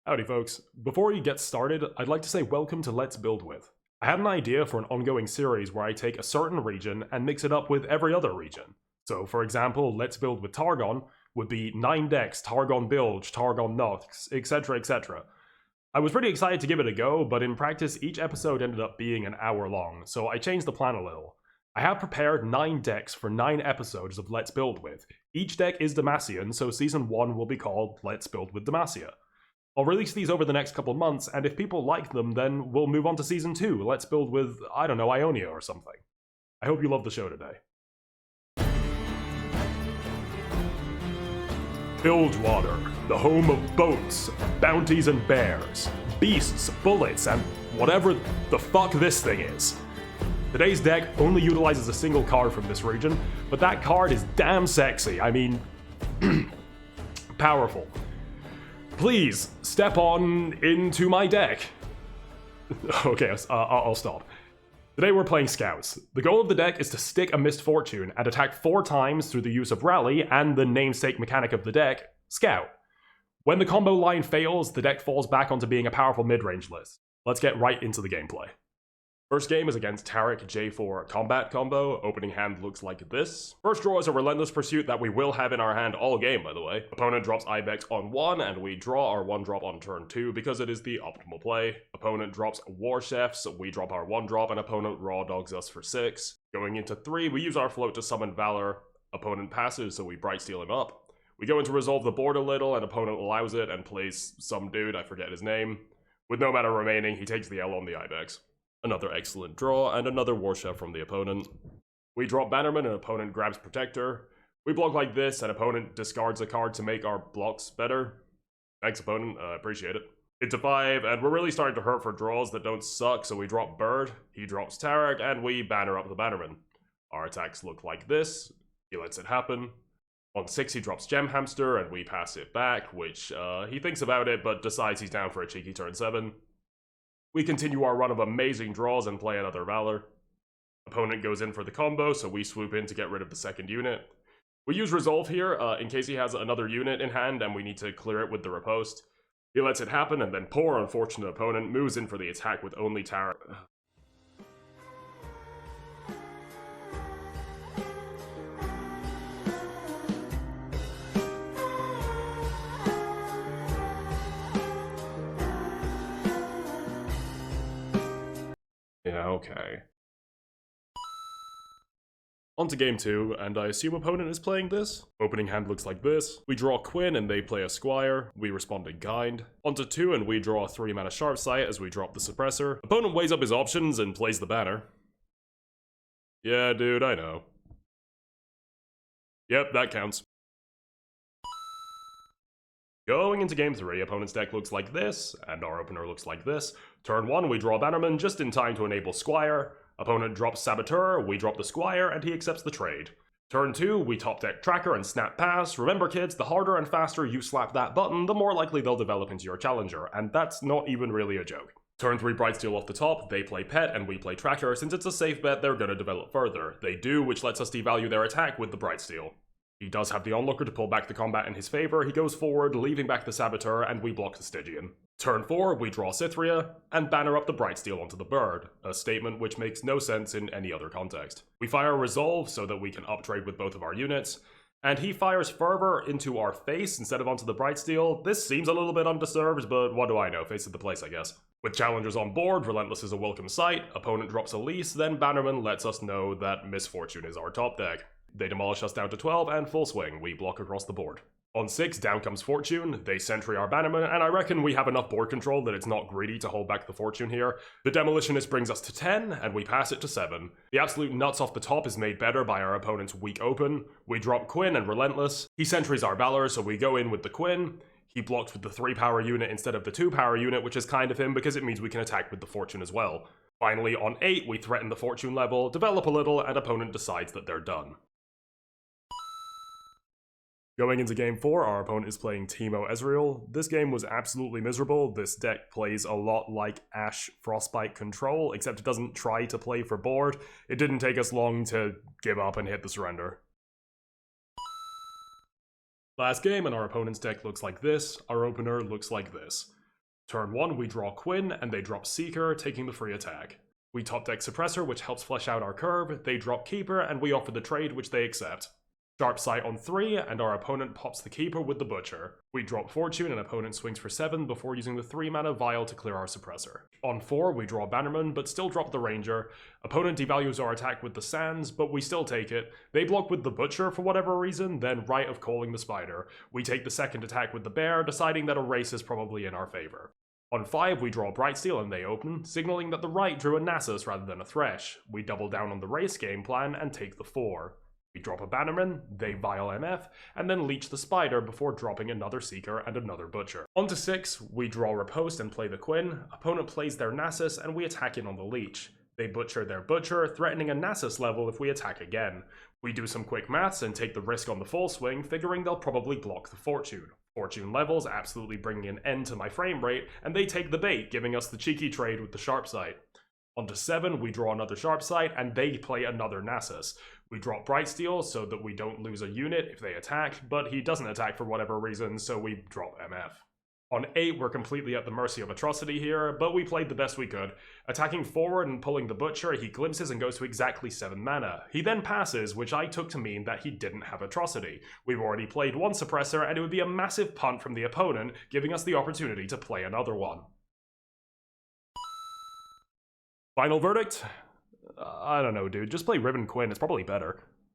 Howdy folks, before you get started, I'd like to say welcome to Let's Build With. I had an idea for an ongoing series where I take a certain region and mix it up with every other region. So for example, Let's Build with Targon would be 9 decks, Targon Bilge, Targon Nox, etc, etc. I was pretty excited to give it a go, but in practice each episode ended up being an hour long, so I changed the plan a little. I have prepared 9 decks for 9 episodes of Let's Build With. Each deck is Demacian, so Season 1 will be called Let's Build with Demacia. I'll release these over the next couple months, and if people like them, then we'll move on to Season 2. Let's build with, I don't know, Ionia or something. I hope you love the show today. Bilgewater, the home of boats, bounties and bears, beasts, bullets, and whatever the fuck this thing is. Today's deck only utilizes a single card from this region, but that card is damn sexy. I mean, powerful. Please, step on into my deck. Okay, I'll stop. Today we're playing Scouts. The goal of the deck is to stick a Missed Fortune and attack 4 times through the use of Rally and the namesake mechanic of the deck, Scout. When the combo line fails, the deck falls back onto being a powerful mid-range list. Let's get right into the gameplay. First game is against Tarek J4 combat combo. Opening hand looks like this. First draw is a Relentless Pursuit that we will have in our hand all game, by the way. Opponent drops Ibex on 1, and we draw our 1-drop on turn 2 because it is the optimal play. Opponent drops War Chefs, we drop our 1-drop, and opponent raw dogs us for 6. Going into 3, we use our float to summon Valor. Opponent passes, so we Brightsteel him up. We go into resolve the board a little, and opponent allows it and plays some dude, I forget his name. With no mana remaining, he takes the L on the Ibex. Another excellent draw, and another War Chef from the opponent. We drop Bannerman, and opponent grabs Protector. We block like this, and opponent discards a card to make our blocks better. Thanks, opponent. Appreciate it. Into 5, and we're really starting to hurt for draws that don't suck, so we drop Bird, he drops Tarek, and we banner up the Bannerman. Our attacks look like this. He lets it happen. On 6, he drops Gem Hamster, and we pass it back, which, he thinks about it, but decides he's down for a cheeky turn 7. We continue our run of amazing draws and play another Valor. Opponent goes in for the combo, so we swoop in to get rid of the second unit. We use Resolve here, in case he has another unit in hand and we need to clear it with the Riposte. He lets it happen, and then poor unfortunate opponent moves in for the attack with only Tarek. Yeah, okay. On to game 2, and I assume opponent is playing this. Opening hand looks like this. We draw Quinn and they play a Squire. We respond in kind. On to 2 and we draw a 3-mana Sharpsight as we drop the Suppressor. Opponent weighs up his options and plays the Banner. Yeah, dude, I know. Yep, that counts. Going into game 3, opponent's deck looks like this, and our opener looks like this. Turn 1, we draw Bannerman just in time to enable Squire. Opponent drops Saboteur, we drop the Squire, and he accepts the trade. Turn 2, we top deck Tracker and Snap Pass. Remember kids, the harder and faster you slap that button, the more likely they'll develop into your challenger, and that's not even really a joke. Turn 3 Brightsteel off the top, they play Pet and we play Tracker. Since it's a safe bet, they're gonna develop further. They do, which lets us devalue their attack with the Brightsteel. He does have the Onlooker to pull back the combat in his favor. He goes forward, leaving back the Saboteur, and we block the Stygian. Turn 4, we draw Cythria, and banner up the Brightsteel onto the Bird, a statement which makes no sense in any other context. We fire Resolve so that we can uptrade with both of our units, and he fires Fervor into our face instead of onto the Brightsteel. This seems a little bit undeserved, but what do I know, face of the place I guess. With challengers on board, Relentless is a welcome sight. Opponent drops Elise, then Bannerman lets us know that Misfortune is our top deck. They demolish us down to 12, and full swing, we block across the board. On 6, down comes Fortune, they sentry our Bannerman, and I reckon we have enough board control that it's not greedy to hold back the Fortune here. The Demolitionist brings us to 10, and we pass it to 7. The absolute nuts off the top is made better by our opponent's weak open. We drop Quinn and Relentless. He sentries our Valor, so we go in with the Quinn. He blocks with the 3-power unit instead of the 2-power unit, which is kind of him because it means we can attack with the Fortune as well. Finally, on 8, we threaten the Fortune level, develop a little, and opponent decides that they're done. Going into game 4, our opponent is playing Teemo Ezreal. This game was absolutely miserable. This deck plays a lot like Ashe Frostbite Control, except it doesn't try to play for board. It didn't take us long to give up and hit the surrender. Last game, and our opponent's deck looks like this. Our opener looks like this. Turn 1, we draw Quinn, and they drop Seeker, taking the free attack. We top deck Suppressor, which helps flesh out our curve, they drop Keeper, and we offer the trade, which they accept. Sharp Sight on 3, and our opponent pops the Keeper with the Butcher. We drop Fortune, and opponent swings for 7 before using the 3 mana Vial to clear our Suppressor. On 4, we draw Bannerman, but still drop the Ranger. Opponent devalues our attack with the Sands, but we still take it. They block with the Butcher for whatever reason, then right of calling the Spider. We take the second attack with the Bear, deciding that a race is probably in our favor. On 5, we draw Brightsteel and they open, signaling that the right drew a Nasus rather than a Thresh. We double down on the race game plan and take the 4. We drop a Bannerman, they Vial MF, and then leech the Spider before dropping another Seeker and another Butcher. On to 6, we draw Riposte and play the Quinn, opponent plays their Nasus and we attack in on the leech. They butcher their Butcher, threatening a Nasus level if we attack again. We do some quick maths and take the risk on the full swing, figuring they'll probably block the Fortune. Fortune levels, absolutely bringing an end to my frame rate, and they take the bait, giving us the cheeky trade with the Sharp Sight. On to 7, we draw another Sharp Sight, and they play another Nasus. We drop Brightsteel so that we don't lose a unit if they attack, but he doesn't attack for whatever reason, so we drop MF. On 8, we're completely at the mercy of Atrocity here, but we played the best we could. Attacking forward and pulling the Butcher, he glimpses and goes to exactly 7 mana. He then passes, which I took to mean that he didn't have Atrocity. We've already played one Suppressor, and it would be a massive punt from the opponent, giving us the opportunity to play another one. Final verdict? I don't know, dude. Just play Riven Quinn, it's probably better.